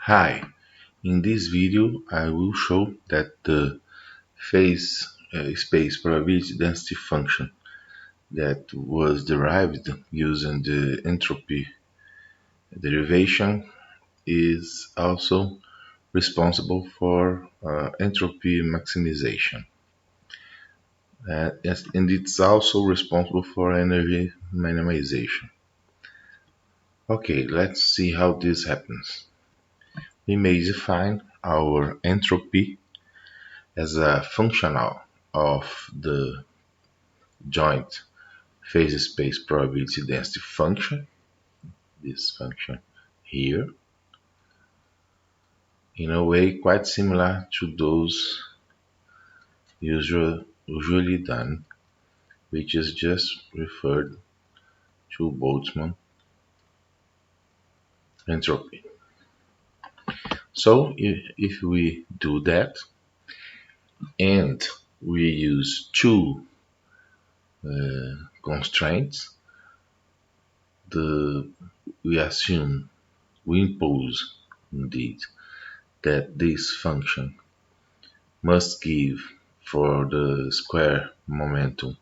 Hi, in this video I will show that the phase space probability density function that was derived using the entropy derivation is also responsible for entropy maximization. And it's also responsible for energy minimization. Okay, let's see how this happens. We may define our entropy as a functional of the joint phase space probability density function, this function here, in a way quite similar to those usually done, which is just referred to Boltzmann entropy. So if we do that and we use two constraints, we assume, we impose indeed, that this function must give for the square momentum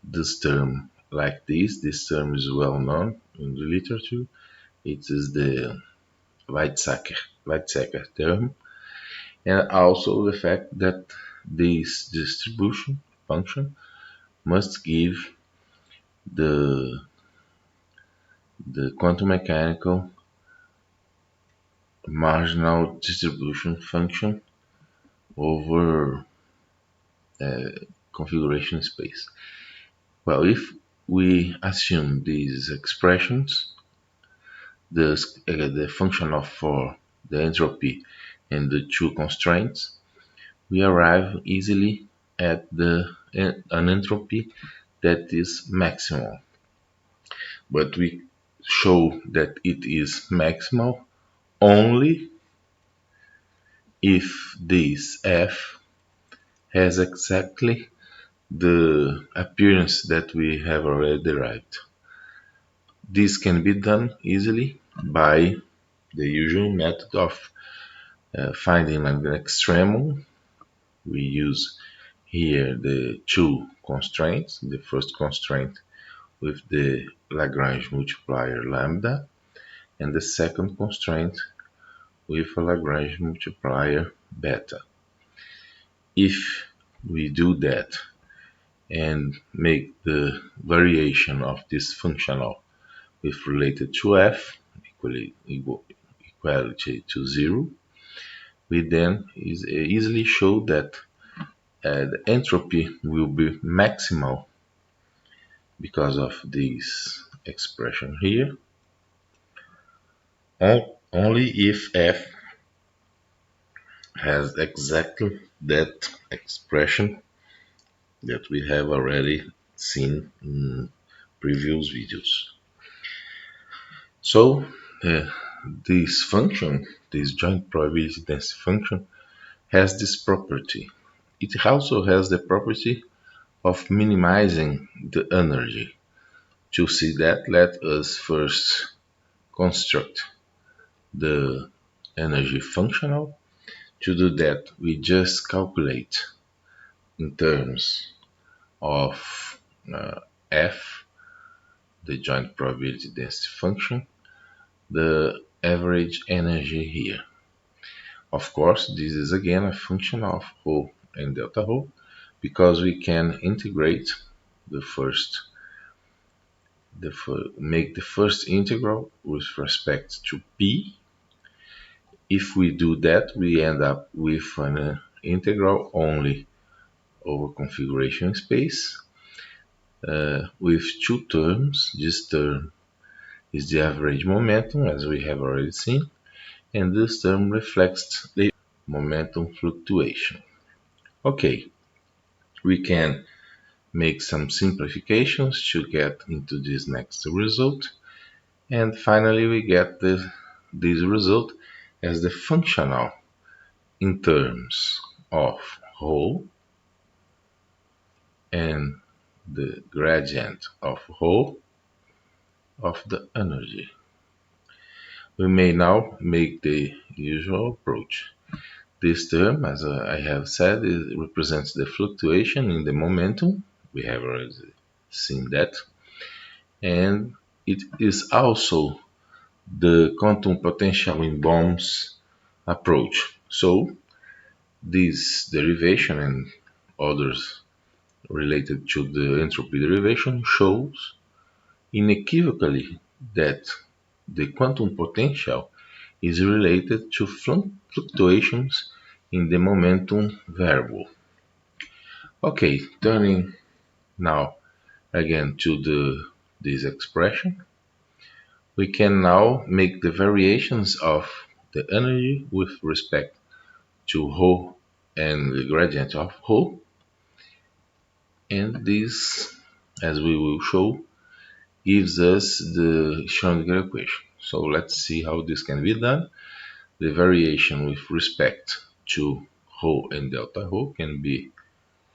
this term like this. This term is well known in the literature. It is the Weizsäcker term, and also the fact that this distribution function must give the quantum mechanical marginal distribution function over configuration space. Well, if we assume these expressions, the function of for the entropy and the two constraints, we arrive easily at an entropy that is maximal. But we show that it is maximal only if this F has exactly the appearance that we have already derived. This can be done easily by the usual method of finding an extremum. We use here the two constraints, the first constraint with the Lagrange multiplier lambda, and the second constraint with a Lagrange multiplier beta. If we do that and make the variation of this functional with related to f equality to 0, we then easily show that the entropy will be maximal because of this expression here, only if f has exactly that expression that we have already seen in previous videos. So this function, this joint probability density function, has this property. It also has the property of minimizing the energy. To see that, let us first construct the energy functional. To do that, we just calculate in terms of f, the joint probability density function, the average energy here. Of course, this is again a function of rho and delta rho, because we can integrate make the first integral with respect to p. If we do that, we end up with an integral only over configuration space with two terms. This term is the average momentum, as we have already seen, and this term reflects the momentum fluctuation. Okay, we can make some simplifications to get into this next result, and finally we get this result as the functional in terms of rho and the gradient of rho of the energy. We may now make the usual approach. This term, as I have said, represents the fluctuation in the momentum. We have already seen that. And it is also the quantum potential in bombs approach. So this derivation and others related to the entropy derivation shows unequivocally that the quantum potential is related to fluctuations in the momentum variable. Okay, turning now again to this expression, we can now make the variations of the energy with respect to rho and the gradient of rho, and this, as we will show, gives us the Schrödinger equation. So let's see how this can be done. The variation with respect to rho and delta rho can be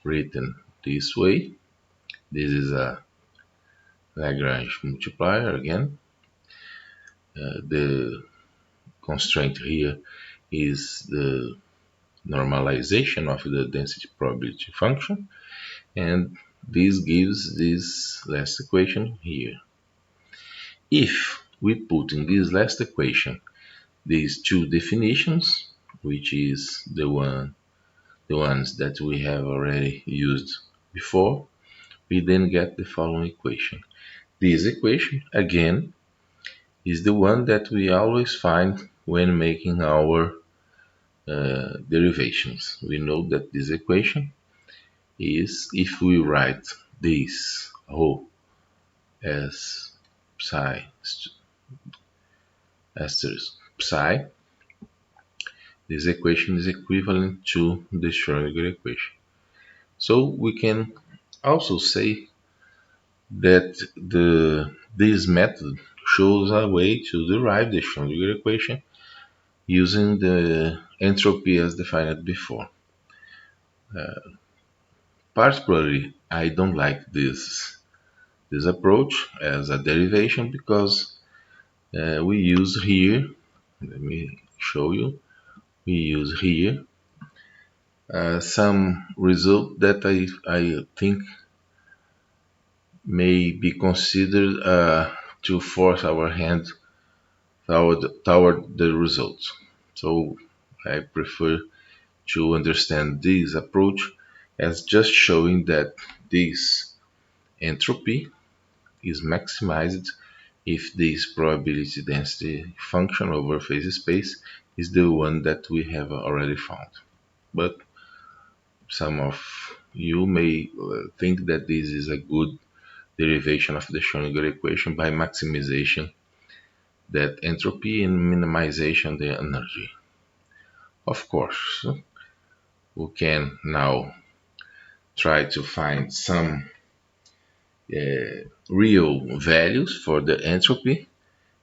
written this way. This is a Lagrange multiplier again. The constraint here is the normalization of the density probability function, and this gives this last equation here. If we put in this last equation these two definitions, which is the ones that we have already used before, we then get the following equation. This equation, again, is the one that we always find when making our derivations. We know that this equation is, if we write this rho as psi asterisk psi, this equation is equivalent to the Schrödinger equation. So we can also say that this method shows a way to derive the Schrödinger equation using the entropy as defined before. Particularly, I don't like this approach as a derivation because we use here, let me show you, we use here some result that I think may be considered to force our hand toward the results. So I prefer to understand this approach as just showing that this entropy is maximized if this probability density function over phase space is the one that we have already found. But some of you may think that this is a good derivation of the Schrödinger equation by maximization that entropy and minimization the energy. Of course, we can now try to find some real values for the entropy,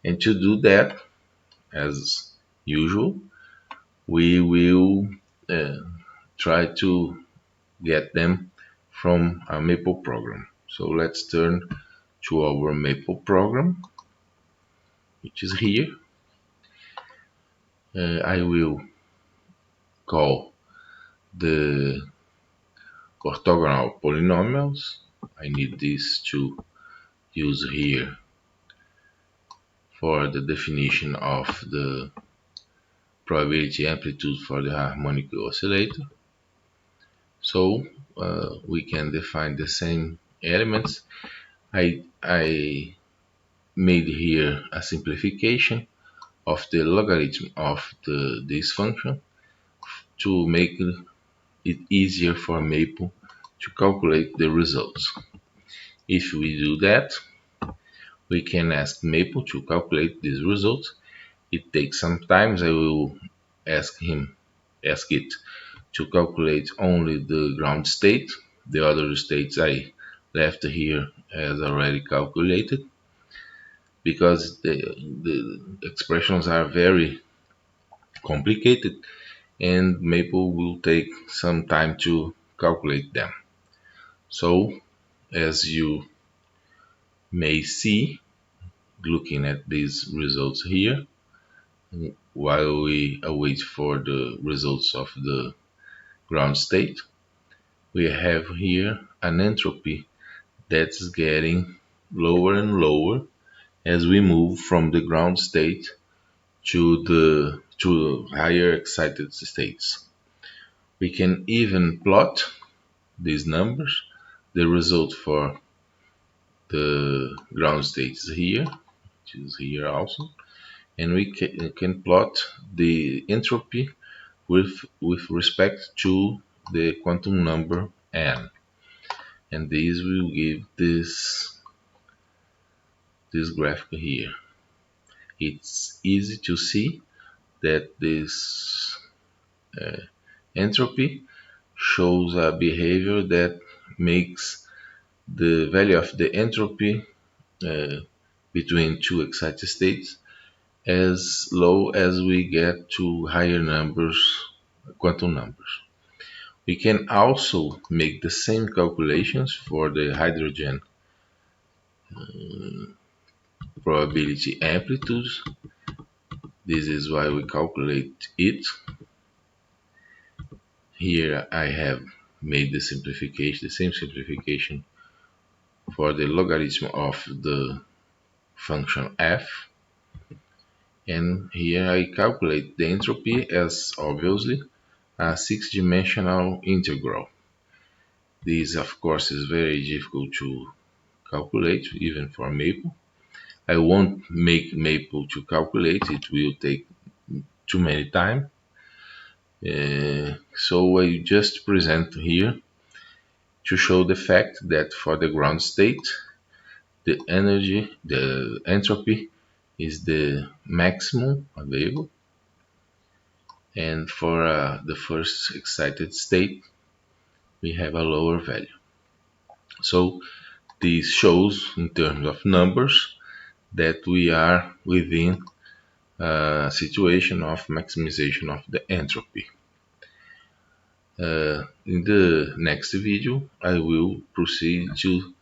and to do that, as usual, we will uh, try to get them from a Maple program. So let's turn to our Maple program, which is here. I will call the orthogonal polynomials. I need this to use here for the definition of the probability amplitude for the harmonic oscillator. So we can define the same elements. I made here a simplification of the logarithm of this function to make it easier for Maple to calculate the results. If we do that, we can ask Maple to calculate these results. It takes some time. I will ask it to calculate only the ground state. The other states I left here as already calculated because the expressions are very complicated and Maple will take some time to calculate them. So, as you may see, looking at these results here, while we await for the results of the ground state. We have here an entropy that's getting lower and lower as we move from the ground state to higher excited states. We can even plot these numbers. The result for the ground state is here, which is here also, and we can plot the entropy with respect to the quantum number n, and this will give this graphic here. It's easy to see that this entropy shows a behavior that makes the value of the entropy uh, between two excited states as low as we get to higher numbers, quantum numbers. We can also make the same calculations for the hydrogen probability amplitudes. This is why we calculate it. Here I have made the same simplification for the logarithm of the function f, and here I calculate the entropy as obviously a six-dimensional integral. This of course is very difficult to calculate even for Maple. I won't make Maple to calculate, it will take too many time. So I just present here to show the fact that for the ground state, the entropy is the maximum available, and for the first excited state, we have a lower value. So this shows in terms of numbers that we are within a situation of maximization of the entropy. In the next video, I will proceed to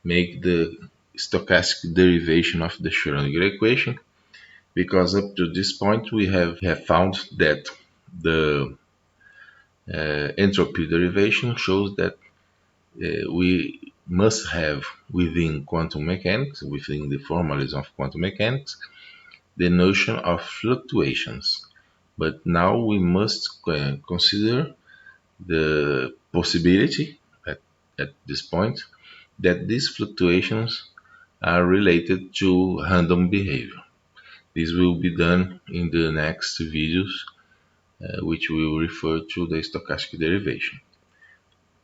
make the stochastic derivation of the Schrödinger equation, because up to this point we have found that the entropy derivation shows that we must have within quantum mechanics, within the formalism of quantum mechanics, the notion of fluctuations. But now we must consider the possibility at this point that these fluctuations are related to random behavior. This will be done in the next videos, which will refer to the stochastic derivation.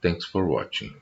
Thanks for watching.